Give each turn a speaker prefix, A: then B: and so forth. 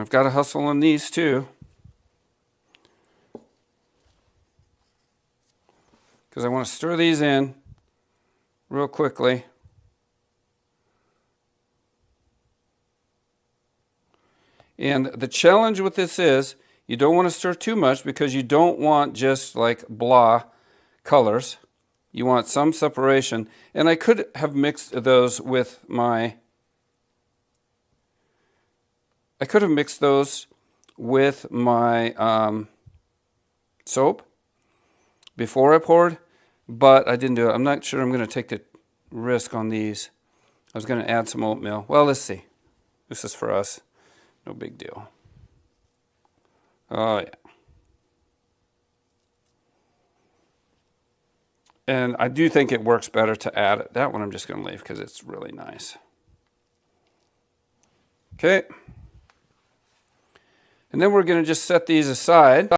A: I've got to hustle on these too, because I want to stir these in real quickly. And the challenge with this is you don't want to stir too much because you don't want just like blah colors. You want some separation. And I could have mixed those with my, soap before I poured, but I didn't do it. I'm not sure I'm going to take the risk on these. I was going to add some oatmeal. Well, let's see. This is for us. No big deal. Oh, yeah. And I do think it works better to add it. That one I'm just going to leave because it's really nice. Okay. And then we're going to just set these aside.